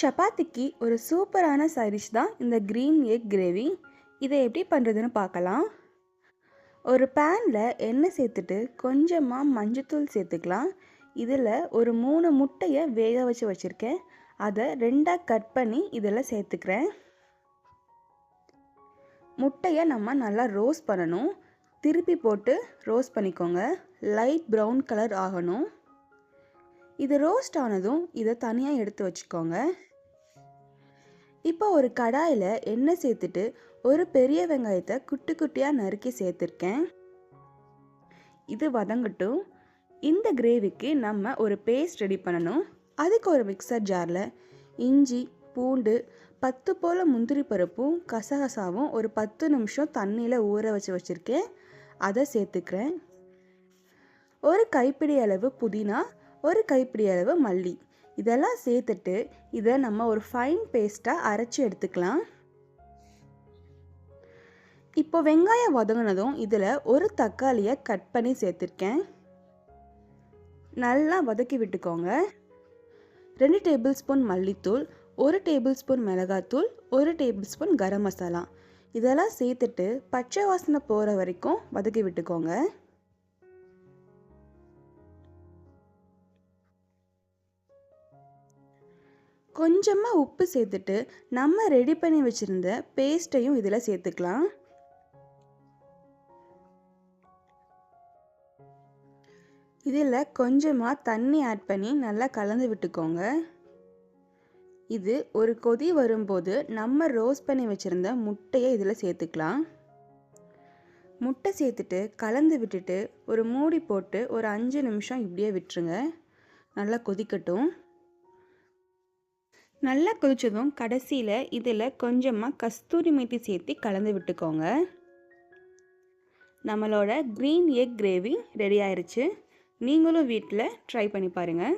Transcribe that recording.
சப்பாத்திக்கு ஒரு சூப்பரான சைட் டிஷ் தான் இந்த க்ரீன் எக் கிரேவி. இதை எப்படி பண்ணுறதுன்னு பார்க்கலாம். ஒரு பேனில் எண்ணெய் சேர்த்துட்டு கொஞ்சமாக மஞ்சத்தூள் சேர்த்துக்கலாம். இதில் ஒரு 3 முட்டையை வேக வச்சுருக்கேன். அதை 2ஆக கட் பண்ணி இதில் சேர்த்துக்கிறேன். முட்டையை நம்ம நல்லா ரோஸ்ட் பண்ணணும். திருப்பி போட்டு ரோஸ்ட் பண்ணிக்கோங்க. லைட் ப்ரௌன் கலர் ஆகணும். இது ரோஸ்ட் ஆனதும் இதை தனியாக எடுத்து வச்சுக்கோங்க. இப்போ ஒரு கடாயில் எண்ணெய் சேர்த்துட்டு ஒரு பெரிய வெங்காயத்தை குட்டி குட்டியாக நறுக்கி சேர்த்துருக்கேன். இது வதங்கட்டும். இந்த கிரேவிக்கு நம்ம ஒரு பேஸ்ட் ரெடி பண்ணணும். அதுக்கு ஒரு மிக்சர் ஜாரில் இஞ்சி, பூண்டு, 10 போல் முந்திரி பருப்பும் கசகசாவும் ஒரு 10 நிமிஷம் தண்ணியில் ஊற வச்சுருக்கேன். அதை சேர்த்துக்கிறேன். ஒரு கைப்பிடி அளவு புதினா, ஒரு கைப்பிடி அளவு மல்லி, இதெல்லாம் சேர்த்துட்டு இதை நம்ம ஒரு ஃபைன் பேஸ்ட்டாக அரைச்சி எடுத்துக்கலாம். இப்போ வெங்காயம் வதங்கினதும் இதில் ஒரு தக்காளியை கட் பண்ணி சேர்த்துருக்கேன். நல்லா வதக்கி விட்டுக்கோங்க. 2 டேபிள் ஸ்பூன் மல்லித்தூள், 1 டேபிள் ஸ்பூன் மிளகாத்தூள், 1 டேபிள் ஸ்பூன் கரம் மசாலா, இதெல்லாம் சேர்த்துட்டு பச்சை வாசனை போகிற வரைக்கும் வதக்கி விட்டுக்கோங்க. கொஞ்சமாக உப்பு சேர்த்துட்டு நம்ம ரெடி பண்ணி வச்சுருந்த பேஸ்ட்டையும் இதில் சேர்த்துக்கலாம். இதில் கொஞ்சமாக தண்ணி ஆட் பண்ணி நல்லா கலந்து விட்டுக்கோங்க. இது ஒரு கொதி வரும்போது நம்ம ரோஸ்ட் பண்ணி வச்சுருந்த முட்டையை இதில் சேர்த்துக்கலாம். முட்டை சேர்த்துட்டு கலந்து விட்டுட்டு ஒரு மூடி போட்டு ஒரு 5 நிமிஷம் இப்படியே விட்டுருங்க. நல்லா கொதிக்கட்டும். நல்லா கொதிச்சதும் கடைசியில் இதில் கொஞ்சமாக கஸ்தூரி மேத்தி சேர்த்து கலந்து விட்டுக்கோங்க. நம்மளோட க்ரீன் எக் கிரேவி ரெடி ஆயிடுச்சு. நீங்களும் வீட்டில் ட்ரை பண்ணி பாருங்கள்.